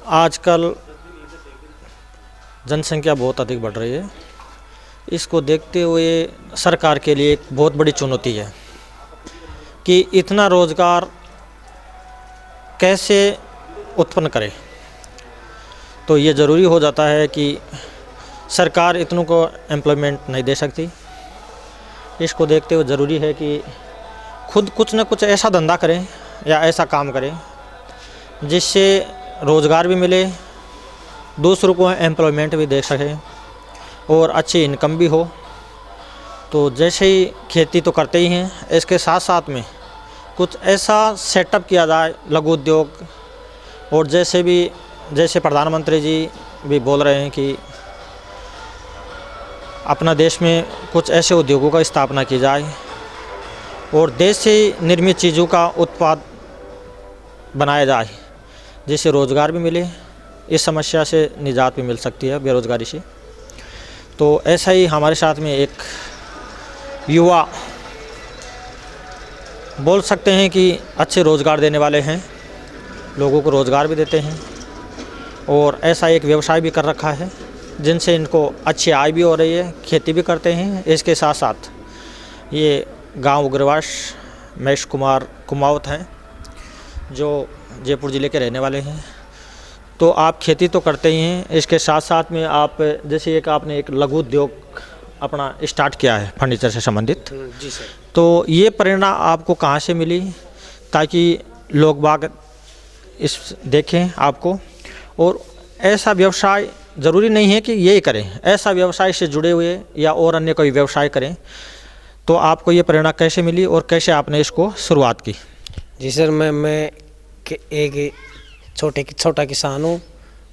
आजकल जनसंख्या बहुत अधिक बढ़ रही है। इसको देखते हुए सरकार के लिए एक बहुत बड़ी चुनौती है कि इतना रोज़गार कैसे उत्पन्न करे। तो ये ज़रूरी हो जाता है कि सरकार इतनों को एम्प्लॉयमेंट नहीं दे सकती। इसको देखते हुए ज़रूरी है कि खुद कुछ न कुछ ऐसा धंधा करें या ऐसा काम करें जिससे रोज़गार भी मिले, दूसरों को एम्प्लॉयमेंट भी दे सकें और अच्छी इनकम भी हो। तो जैसे ही खेती तो करते ही हैं, इसके साथ साथ में कुछ ऐसा सेटअप किया जाए लघु उद्योग। और जैसे प्रधानमंत्री जी भी बोल रहे हैं कि अपना देश में कुछ ऐसे उद्योगों का स्थापना की जाए और देश से निर्मित चीज़ों का उत्पाद बनाया जाए जिससे रोज़गार भी मिले, इस समस्या से निजात भी मिल सकती है बेरोज़गारी से। तो ऐसा ही हमारे साथ में एक युवा बोल सकते हैं कि अच्छे रोज़गार देने वाले हैं, लोगों को रोज़गार भी देते हैं और ऐसा एक व्यवसाय भी कर रखा है जिनसे इनको अच्छी आय भी हो रही है, खेती भी करते हैं। इसके साथ साथ ये गांव उग्रवास महेश कुमार कुमावत हैं जो जयपुर ज़िले के रहने वाले हैं। तो आप खेती तो करते ही हैं, इसके साथ साथ में आप जैसे आपने एक लघु उद्योग अपना स्टार्ट किया है फर्नीचर से संबंधित। जी सर। तो ये प्रेरणा आपको कहाँ से मिली ताकि लोग बाग इस देखें आपको? और ऐसा व्यवसाय ज़रूरी नहीं है कि यही करें, ऐसा व्यवसाय से जुड़े हुए या और अन्य कोई व्यवसाय करें। तो आपको ये प्रेरणा कैसे मिली और कैसे आपने इसको शुरुआत की? जी सर, मैं एक छोटा किसान हूँ।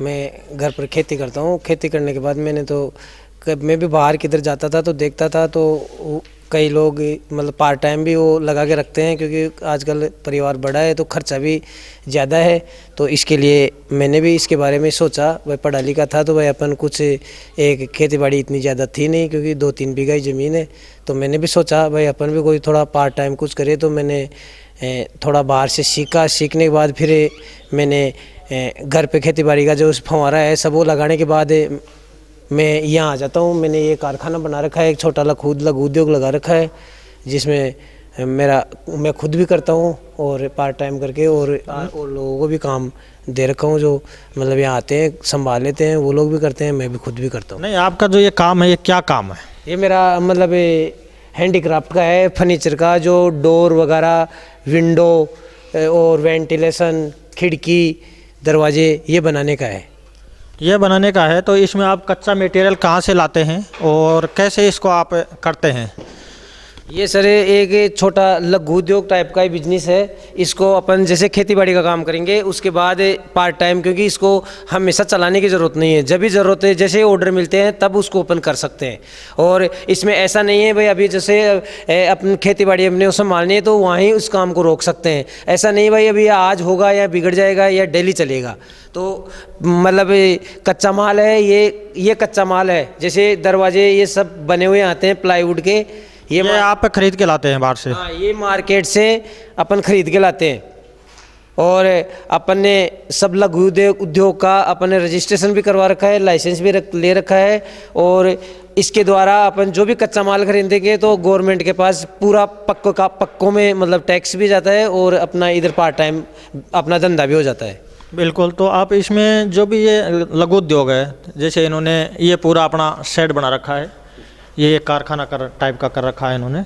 मैं घर पर खेती करता हूँ। खेती करने के बाद मैं भी बाहर किधर जाता था तो देखता था, तो कई लोग मतलब पार्ट टाइम भी वो लगा के रखते हैं क्योंकि आजकल परिवार बड़ा है तो खर्चा भी ज़्यादा है। तो इसके लिए मैंने भी इसके बारे में सोचा। भाई पढ़ा लिखा था तो भाई अपन कुछ एक खेती बाड़ी इतनी ज़्यादा थी नहीं क्योंकि 2-3 बीघा ही ज़मीन है। तो मैंने भी सोचा भाई अपन भी कोई थोड़ा पार्ट टाइम कुछ करे। तो मैंने थोड़ा बाहर से सीखा। सीखने के बाद फिर मैंने घर पे खेती बाड़ी का जो फंवारा है सब वो लगाने के बाद मैं यहाँ आ जाता हूँ। मैंने ये कारखाना बना रखा है, एक छोटा लघु उद्योग लगा रखा है जिसमें मैं खुद भी करता हूँ और पार्ट टाइम करके और लोगों को भी काम दे रखा हूँ जो मतलब यहाँ आते हैं संभाल लेते हैं, वो लोग भी करते हैं, मैं भी खुद भी करता हूँ। नहीं, आपका जो ये काम है ये क्या काम है? ये मेरा मतलब हैंडीक्राफ्ट का है, फर्नीचर का, जो डोर वगैरह, विंडो और वेंटिलेशन, खिड़की, दरवाजे ये बनाने का है। ये बनाने का है। तो इसमें आप कच्चा मटेरियल कहाँ से लाते हैं और कैसे इसको आप करते हैं? ये सर एक छोटा लघु उद्योग टाइप का ही बिजनेस है। इसको अपन जैसे खेती बाड़ी का काम करेंगे उसके बाद पार्ट टाइम, क्योंकि इसको हमेशा चलाने की ज़रूरत नहीं है, जब भी ज़रूरत है जैसे ऑर्डर मिलते हैं तब उसको ओपन कर सकते हैं। और इसमें ऐसा नहीं है भाई अभी जैसे अपन खेती बाड़ी अपने उसे संभालनी है तो वहीं उस काम को रोक सकते हैं। ऐसा नहीं भाई अभी आज होगा या बिगड़ जाएगा या डेली चलेगा। तो मतलब कच्चा माल है, ये कच्चा माल है। जैसे दरवाजे ये सब बने हुए आते हैं प्लाईवुड के, ये आप खरीद के लाते हैं बाहर से? हाँ, ये मार्केट से अपन खरीद के लाते हैं। और अपन ने सब लघु उद्योग का अपन ने रजिस्ट्रेशन भी करवा रखा है, लाइसेंस भी ले रखा है। और इसके द्वारा अपन जो भी कच्चा माल खरीदेंगे तो गवर्नमेंट के पास पूरा पक्कों में मतलब टैक्स भी जाता है और अपना इधर पार्ट टाइम अपना धंधा भी हो जाता है। बिल्कुल। तो आप इसमें जो भी ये लघु उद्योग है, जैसे इन्होंने ये पूरा अपना शेड बना रखा है, ये कारखाना टाइप का कर रखा है इन्होंने,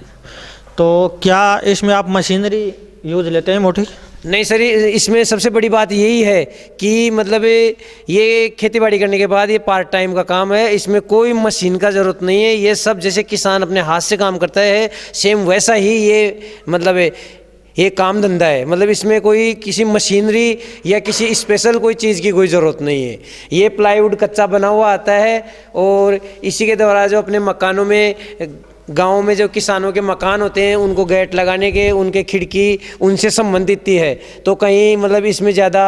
तो क्या इसमें आप मशीनरी यूज लेते हैं मोटी? नहीं सर, इसमें सबसे बड़ी बात यही है कि मतलब ये खेती बाड़ी करने के बाद ये पार्ट टाइम का काम है, इसमें कोई मशीन का ज़रूरत नहीं है। ये सब जैसे किसान अपने हाथ से काम करता है सेम वैसा ही ये मतलब ये काम धंधा है। मतलब इसमें कोई किसी मशीनरी या किसी स्पेशल कोई चीज़ की कोई ज़रूरत नहीं है। ये प्लाईवुड कच्चा बना हुआ आता है और इसी के द्वारा जो अपने मकानों में गाँव में जो किसानों के मकान होते हैं उनको गेट लगाने के, उनके खिड़की उनसे संबंधित ही है। तो कहीं मतलब इसमें ज़्यादा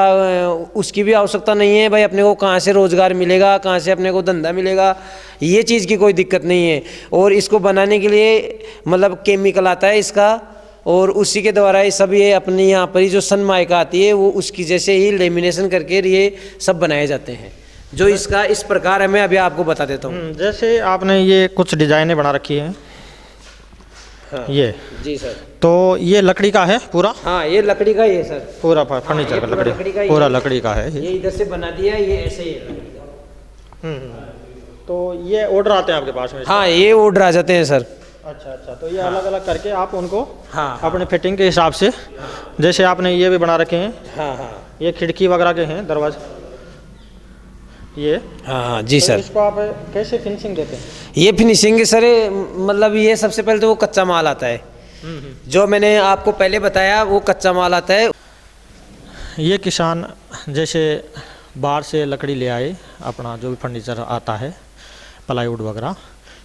उसकी भी आवश्यकता नहीं है भाई अपने को कहाँ से रोज़गार मिलेगा, कहाँ से अपने को धंधा मिलेगा, ये चीज़ की कोई दिक्कत नहीं है। और इसको बनाने के लिए मतलब केमिकल आता है इसका, और उसी के द्वारा ये सब ये अपने यहाँ पर ही जो सनमाइका आती है वो उसकी जैसे ही लेमिनेशन करके ये सब बनाए जाते हैं। जो इसका इस प्रकार है, मैं अभी आपको बता देता हूँ। जैसे आपने ये कुछ डिज़ाइनें बना रखी हैं। हाँ, ये जी सर। तो ये लकड़ी का है पूरा? हाँ, ये लकड़ी का ही है सर। पूरा फर्नीचर ये का पूरा लकड़ी का ही पूरा है। लकड़ी का है ये इधर से बना दिया, ये ऐसे ही है। तो ये ऑर्डर आते हैं आपके पास में? हाँ, ये ऑर्डर आ जाते हैं सर। अच्छा अच्छा, तो ये अलग अलग करके आप उनको हाँ अपने फिटिंग के हिसाब से, जैसे आपने ये भी बना रखे हैं, हाँ हाँ ये खिड़की वगैरह के हैं, दरवाजे ये। हाँ हाँ जी तो सर। इसको आप कैसे फिनिशिंग देते हैं? ये फिनिशिंग सर, मतलब ये सबसे पहले तो वो कच्चा माल आता है, जो मैंने आपको पहले बताया वो कच्चा माल आता है। ये किसान जैसे बाहर से लकड़ी ले आए, अपना जो भी फर्नीचर आता है, प्लाईवुड वगैरह,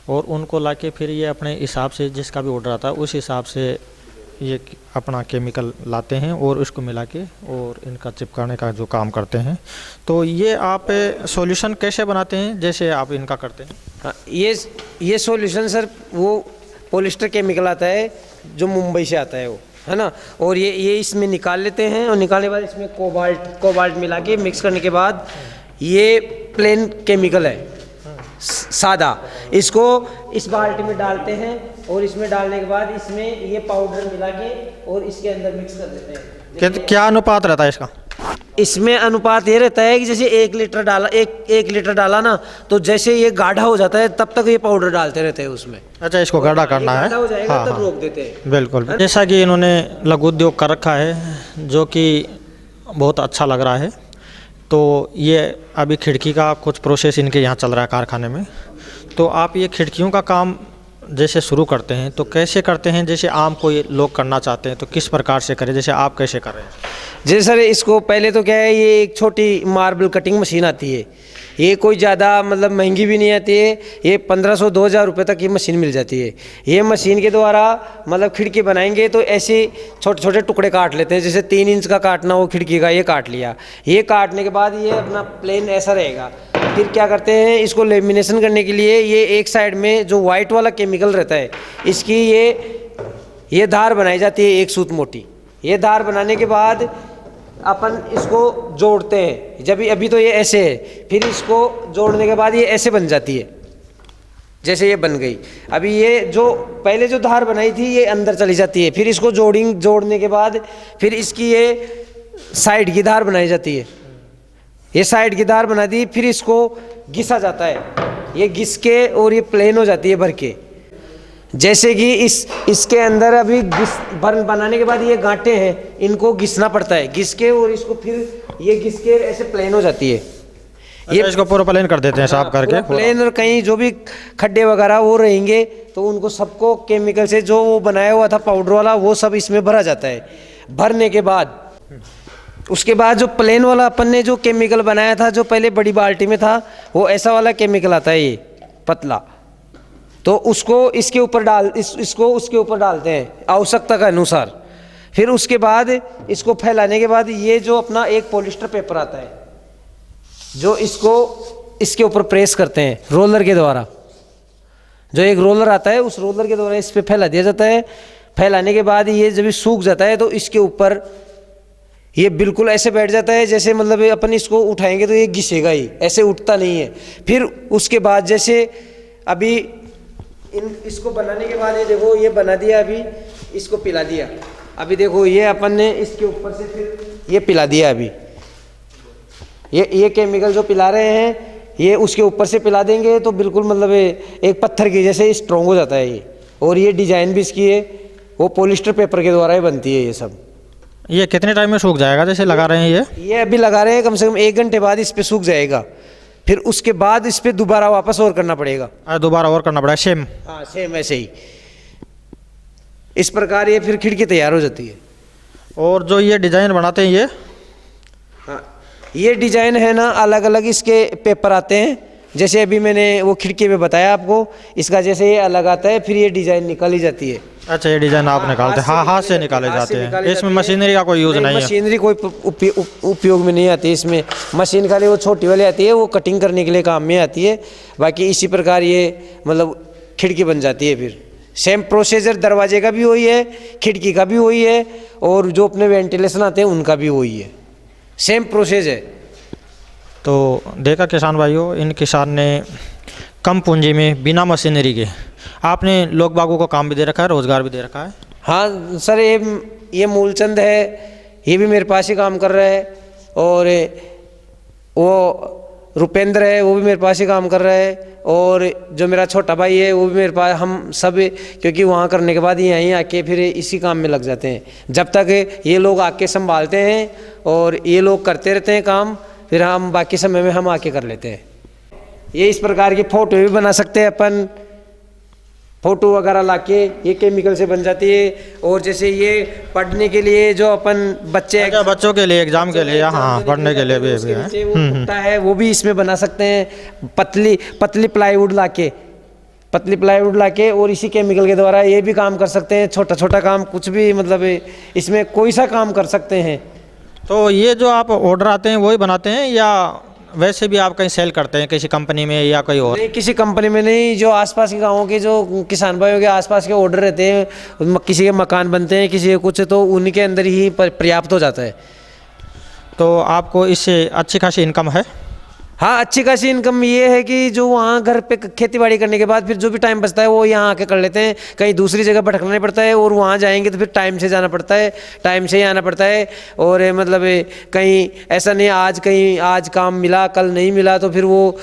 और उनको लाके फिर ये अपने हिसाब से जिसका भी ऑर्डर आता है उस हिसाब से ये अपना केमिकल लाते हैं और उसको मिला के और इनका चिपकाने का जो काम करते हैं। तो ये आप सॉल्यूशन कैसे बनाते हैं जैसे आप इनका करते हैं? हाँ, ये सॉल्यूशन सर वो पॉलिस्टर केमिकल आता है जो मुंबई से आता है वो, है ना। और ये इसमें निकाल लेते हैं और निकालने के बाद इसमें कोबाल्ट मिला के मिक्स करने के बाद ये प्लेन केमिकल है सादा, इसको इस बाल्टी में डालते हैं और इसमें डालने के बाद इसमें ये पाउडर मिला के और इसके अंदर मिक्स कर देते हैं। क्या अनुपात रहता है इसका? इसमें अनुपात ये रहता है कि जैसे 1 लीटर डाला, एक लीटर डाला ना, तो जैसे ये गाढ़ा हो जाता है तब तक ये पाउडर डालते रहते हैं उसमें। अच्छा, इसको गाढ़ा करना है। गाढ़ा हो जाएगा हाँ, तब हाँ, रोक देते हैं। बिल्कुल। जैसा कि इन्होंने लघु उद्योग कर रखा है जो कि बहुत अच्छा लग रहा है। तो ये अभी खिड़की का कुछ प्रोसेस इनके यहाँ चल रहा है कारखाने में। तो आप ये खिड़कियों का काम जैसे शुरू करते हैं तो कैसे करते हैं? जैसे आम कोई लोग करना चाहते हैं तो किस प्रकार से करें, जैसे आप कैसे कर रहे हैं? जी सर, इसको पहले तो क्या है, ये एक छोटी मार्बल कटिंग मशीन आती है, ये कोई ज़्यादा मतलब महंगी भी नहीं आती है, ये 1500-2000 रुपये तक ये मशीन मिल जाती है। ये मशीन के द्वारा मतलब खिड़की बनाएंगे तो ऐसे छोटे छोटे टुकड़े काट लेते हैं, जैसे 3 इंच का काटना हो खिड़की का, ये काट लिया। ये काटने के बाद ये अपना प्लेन ऐसा रहेगा। फिर क्या करते हैं, इसको लेमिनेशन करने के लिए ये एक साइड में जो वाइट वाला केमिकल रहता है इसकी ये धार बनाई जाती है, एक सूत मोटी। ये धार बनाने के बाद अपन इसको जोड़ते हैं। जब अभी तो ये ऐसे है, फिर इसको जोड़ने के बाद ये ऐसे बन जाती है, जैसे ये बन गई। अभी ये जो पहले जो धार बनाई थी ये अंदर चली जाती है, फिर इसको जोड़ने के बाद फिर इसकी ये साइड की धार बनाई जाती है। ये साइड की धार बना दी, फिर इसको घिसा जाता है, ये घिस के और ये प्लेन हो जाती है भर के। जैसे कि इसके अंदर अभी बनाने के बाद ये गांठें हैं, इनको घिसना पड़ता है, घिस के और इसको फिर ये घिस के ऐसे प्लेन हो जाती है। ये इसको पूरा प्लेन कर देते हैं, साफ करके प्लेन। और कहीं जो भी खड्डे वगैरह वो रहेंगे तो उनको सबको केमिकल से जो वो बनाया हुआ था पाउडर वाला वो सब इसमें भरा जाता है। भरने के बाद उसके बाद जो प्लेन वाला अपन ने जो केमिकल बनाया था जो पहले बड़ी बाल्टी में था, वो ऐसा वाला केमिकल आता है ये पतला, तो उसको इसके ऊपर इसको उसके ऊपर डालते हैं आवश्यकता के अनुसार। फिर उसके बाद इसको फैलाने के बाद ये जो अपना एक पॉलिस्टर पेपर आता है जो इसको इसके ऊपर प्रेस करते हैं रोलर के द्वारा। जो एक रोलर आता है उस रोलर के द्वारा इस पर फैला दिया जाता है। फैलाने के बाद ये जब सूख जाता है तो इसके ऊपर ये बिल्कुल ऐसे बैठ जाता है, जैसे मतलब अपन इसको उठाएंगे तो ये घिसेगा ही, ऐसे उठता नहीं है। फिर उसके बाद जैसे अभी इसको बनाने के बाद ये देखो ये बना दिया, अभी इसको पिला दिया। अभी देखो ये अपन ने इसके ऊपर से फिर ये पिला दिया। अभी ये केमिकल जो पिला रहे हैं ये उसके ऊपर से पिला देंगे तो बिल्कुल मतलब एक पत्थर के जैसे स्ट्रॉन्ग हो जाता है ये। और ये डिजाइन भी इसकी है वो पॉलिस्टर पेपर के द्वारा ही बनती है ये सब। ये कितने टाइम में सूख जाएगा जैसे लगा रहे हैं? ये अभी लगा रहे हैं, कम से कम 1 घंटे बाद इस पे सूख जाएगा। फिर उसके बाद इस पे दोबारा वापस और करना पड़ेगा। दोबारा और करना पड़ेगा सेम? हाँ सेम ऐसे ही। इस प्रकार ये फिर खिड़की तैयार हो जाती है। और जो ये डिज़ाइन बनाते हैं ये? हाँ, ये डिज़ाइन है ना अलग अलग इसके पेपर आते हैं। जैसे अभी मैंने वो खिड़की में बताया आपको, इसका जैसे ये अलग आता है फिर ये डिज़ाइन निकाली जाती है। अच्छा, ये डिज़ाइन आप निकालते हैं? हाँ, हाथ से निकाले जाते हैं। इसमें मशीनरी का कोई यूज़ नहीं है? मशीनरी कोई उपयोग में नहीं आती इसमें। मशीन खाली वो छोटी वाली आती है, वो कटिंग करने के लिए काम में आती है। बाकी इसी प्रकार ये मतलब खिड़की बन जाती है। फिर सेम प्रोसीजर दरवाजे का भी वही है, खिड़की का भी वही है, और जो अपने वेंटिलेशन आते हैं उनका भी वही है, सेम प्रोसेस है। तो देखा किसान भाइयों, इन किसान ने कम पूंजी में बिना मशीनरी के आपने लोग बागों को काम भी दे रखा है, रोज़गार भी दे रखा है। हाँ सर, ये मूलचंद है, ये भी मेरे पास ही काम कर रहा है, और वो रुपेंद्र है, वो भी मेरे पास ही काम कर रहा है, और जो मेरा छोटा भाई है वो भी मेरे पास, हम सब क्योंकि वहाँ करने के बाद यहीं आके फिर इसी काम में लग जाते हैं। जब तक ये लोग आके संभालते हैं और ये लोग करते रहते हैं काम, फिर हम बाकी समय में हम आके कर लेते हैं। ये इस प्रकार की फ़ोटो भी बना सकते हैं अपन, फ़ोटो वगैरह लाके, ये केमिकल से बन जाती है। और जैसे ये पढ़ने के लिए जो अपन बच्चों के लिए एग्जाम के लिए, हाँ पढ़ने के लिए भी है, वो होता है, वो भी इसमें बना सकते हैं। पतली प्लाईवुड लाके और इसी केमिकल के द्वारा ये भी काम कर सकते हैं, छोटा छोटा काम, कुछ भी, मतलब इसमें कोई सा काम कर सकते हैं। तो ये जो आप ऑर्डर आते हैं वही बनाते हैं, या वैसे भी आप कहीं सेल करते हैं किसी कंपनी में या कोई और? नहीं, किसी कंपनी में नहीं, जो आसपास के गाँवों के जो किसान भाइयों के आसपास के ऑर्डर रहते हैं, किसी के मकान बनते हैं, किसी के कुछ, तो उन्हीं के अंदर ही पर्याप्त हो जाता है। तो आपको इससे अच्छी खासी इनकम है? हाँ, अच्छी खासी इनकम ये है कि जो वहाँ घर पे खेती बाड़ी करने के बाद फिर जो भी टाइम बचता है वो यहाँ आके कर लेते हैं। कहीं दूसरी जगह भटकना नहीं पड़ता है, और वहाँ जाएंगे तो फिर टाइम से जाना पड़ता है, टाइम से ही आना पड़ता है। और मतलब कहीं ऐसा नहीं आज काम मिला कल नहीं मिला, तो फिर वो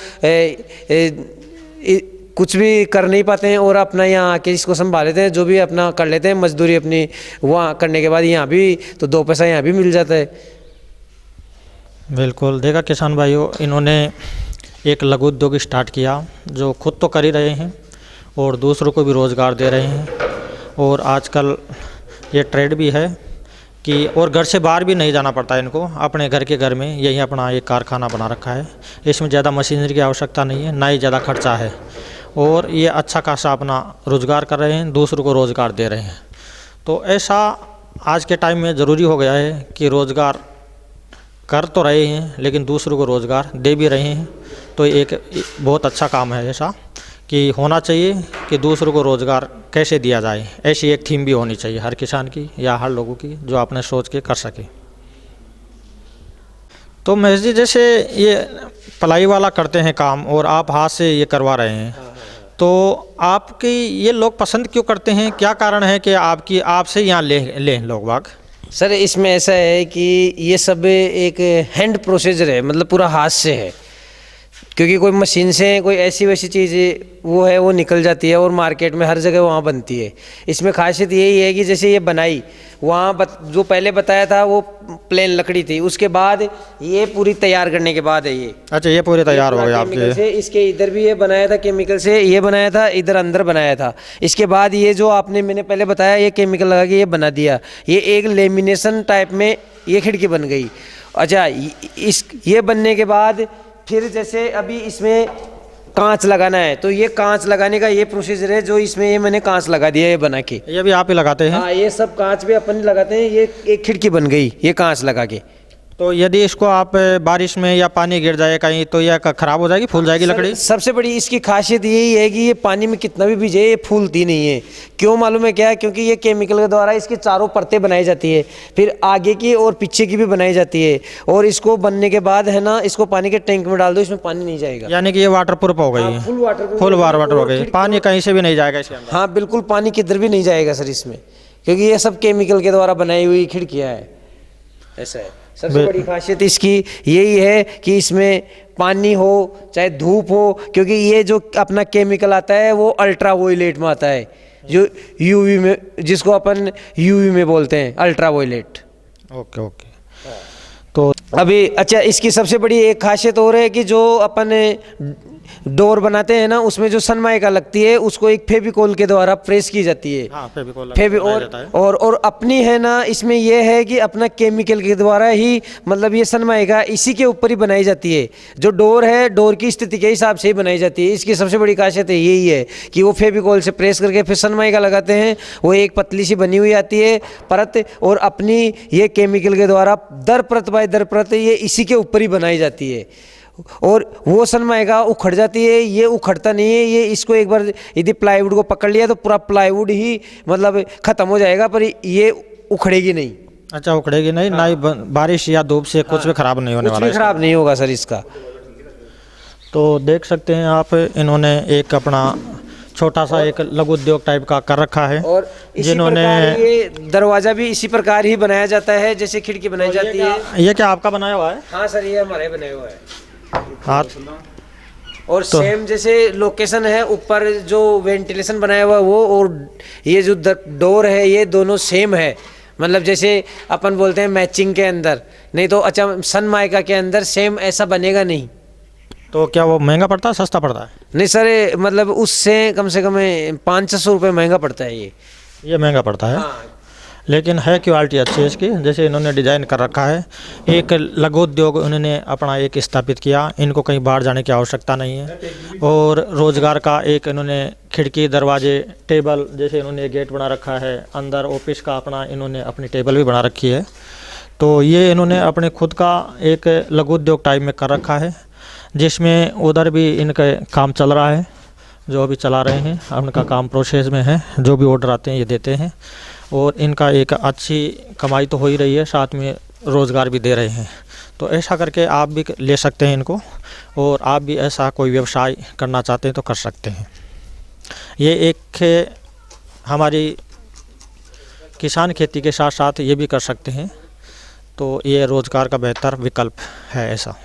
कुछ भी कर नहीं पाते हैं, और अपना यहाँ आके इसको संभाल लेते हैं, जो भी अपना कर लेते हैं मजदूरी अपनी, वहाँ करने के बाद यहाँ भी तो 2 पैसा यहाँ भी मिल जाता है। बिल्कुल, देखा किसान भाइयों, इन्होंने एक लघु उद्योग स्टार्ट किया जो खुद तो कर ही रहे हैं और दूसरों को भी रोज़गार दे रहे हैं। और आजकल ये ट्रेड भी है कि और घर से बाहर भी नहीं जाना पड़ता है इनको, अपने घर के घर में यही अपना एक कारखाना बना रखा है। इसमें ज़्यादा मशीनरी की आवश्यकता नहीं है, ना ही ज़्यादा खर्चा है, और ये अच्छा खासा अपना रोज़गार कर रहे हैं, दूसरों को रोज़गार दे रहे हैं। तो ऐसा आज के टाइम में ज़रूरी हो गया है कि रोज़गार कर तो रहे हैं लेकिन दूसरों को रोज़गार दे भी रहे हैं। तो एक बहुत अच्छा काम है ऐसा कि होना चाहिए कि दूसरों को रोज़गार कैसे दिया जाए, ऐसी एक थीम भी होनी चाहिए हर किसान की या हर लोगों की, जो आपने सोच के कर सके। तो महेश जी, जैसे ये पलाई वाला करते हैं काम और आप हाथ से ये करवा रहे हैं, तो आपकी ये लोग पसंद क्यों करते हैं? क्या कारण है कि आपसे यहाँ ले लोग बाग? सर, इसमें ऐसा है कि ये सब एक हैंड प्रोसीजर है, मतलब पूरा हाथ से है, क्योंकि कोई मशीन से कोई ऐसी वैसी चीज़ वो है वो निकल जाती है और मार्केट में हर जगह वहाँ बनती है। इसमें खासियत यही है कि जैसे ये बनाई वहाँ जो पहले बताया था वो प्लेन लकड़ी थी, उसके बाद ये पूरी तैयार करने के बाद है ये। अच्छा, ये पूरी तैयार हो गई आपके से। इसके इधर भी ये बनाया था केमिकल से, ये बनाया था, इधर अंदर बनाया था। इसके बाद ये जो आपने मैंने पहले बताया ये केमिकल लगा के ये बना दिया, ये एक लेमिनेशन टाइप में ये खिड़की बन गई। अच्छा, ये बनने के बाद फिर जैसे अभी इसमें कांच लगाना है, तो ये कांच लगाने का ये प्रोसीजर है, जो इसमें ये मैंने कांच लगा दिया है बना के। ये भी आप ही लगाते हैं? हाँ, ये सब कांच भी अपन लगाते हैं। ये एक खिड़की बन गई ये कांच लगा के। तो यदि इसको आप बारिश में या पानी गिर जाए कहीं तो यह खराब हो जाएगी, फूल जाएगी लकड़ी? सबसे बड़ी इसकी खासियत यही है कि ये पानी में कितना भी भिजे ये फूलती नहीं है। क्यों मालूम है क्या? क्योंकि ये केमिकल के द्वारा इसकी चारों परतें बनाई जाती है, फिर आगे की और पीछे की भी बनाई जाती है, और इसको बनने के बाद है ना, इसको पानी के टैंक में डाल दो, इसमें पानी नहीं जाएगा। यानी कि ये वाटर प्रूफ हो गई? फुल वाटर हो गई, पानी कहीं से भी नहीं जाएगा इसके अंदर? हाँ बिल्कुल, पानी किधर भी नहीं जाएगा सर इसमें, क्योंकि ये सब केमिकल के द्वारा बनाई हुई खिड़कियाँ है। ऐसा है, सबसे बड़ी खासियत इसकी यही है कि इसमें पानी हो चाहे धूप हो, क्योंकि ये जो अपना केमिकल आता है वो अल्ट्रा वायलेट में आता है, जो यूवी में, जिसको अपन यूवी में बोलते हैं, अल्ट्रा वायलेट। Okay okay. तो अभी अच्छा, इसकी सबसे बड़ी एक खासियत और है कि जो अपन डोर बनाते हैं ना, उसमें जो सनमाइका लगती है उसको एक फेविकोल के द्वारा प्रेस की जाती है। हाँ, और अपनी है ना, इसमें यह है कि अपना केमिकल के द्वारा ही, मतलब ये सनमाइका इसी के ऊपर ही बनाई जाती है। जो डोर है, डोर की स्थिति के हिसाब से ही बनाई जाती है। इसकी सबसे बड़ी खासियत यही है कि वो फेविकोल से प्रेस करके फिर सनमाइका लगाते हैं, वो एक पतली सी बनी हुई आती है परत, और अपनी ये केमिकल के द्वारा दर परत बाय दर परत ये इसी के ऊपर ही बनाई जाती है। और वो सनमाइका उखड़ जाती है, ये उखड़ता नहीं है। ये इसको एक बार यदि प्लाईवुड को पकड़ लिया तो पूरा प्लाईवुड ही मतलब ख़त्म हो जाएगा, पर ये उखड़ेगी नहीं। अच्छा, उखड़ेगी नहीं, ना ही बारिश या धूप से कुछ भी खराब नहीं होने कुछ वाला भी है। खराब नहीं होगा सर इसका। तो देख सकते हैं आप, इन्होंने एक अपना छोटा सा एक लघु उद्योग टाइप का कर रखा है। और इसी प्रकार ये दरवाजा भी इसी प्रकार ही बनाया जाता है जैसे खिड़की बनाई जाती है। ये क्या आपका बनाया हुआ है? हाँ सर, ये हमारे बनाया हुआ है। हाँ, और सेम जैसे लोकेशन है, ऊपर जो वेंटिलेशन बनाया हुआ है वो, और ये जो डोर है ये दोनों सेम है। मतलब जैसे अपन बोलते हैं मैचिंग के अंदर, नहीं तो अच्छा सनमाइका के अंदर सेम ऐसा बनेगा नहीं। तो क्या वो महंगा पड़ता है, सस्ता पड़ता है? नहीं सर, मतलब उससे कम से कम 500 रुपये महंगा पड़ता है ये महंगा पड़ता है। हाँ। लेकिन है क्वालिटी अच्छी है इसकी। जैसे इन्होंने डिज़ाइन कर रखा है, एक लघु उद्योग उन्होंने अपना एक स्थापित किया। इनको कहीं बाहर जाने की आवश्यकता नहीं है। और रोज़गार का एक इन्होंने खिड़की, दरवाजे, टेबल, जैसे इन्होंने गेट बना रखा है, अंदर ऑफिस का अपना इन्होंने अपनी टेबल भी बना रखी है। तो ये इन्होंने अपने खुद का एक लघु उद्योग टाइप में कर रखा है, जिसमें उधर भी इनका काम चल रहा है, जो अभी चला रहे हैं। उनका काम प्रोसेस में है, जो भी ऑर्डर आते हैं ये देते हैं। और इनका एक अच्छी कमाई तो हो ही रही है, साथ में रोज़गार भी दे रहे हैं। तो ऐसा करके आप भी ले सकते हैं इनको, और आप भी ऐसा कोई व्यवसाय करना चाहते हैं तो कर सकते हैं। ये एक हमारी किसान खेती के साथ साथ ये भी कर सकते हैं। तो ये रोज़गार का बेहतर विकल्प है ऐसा।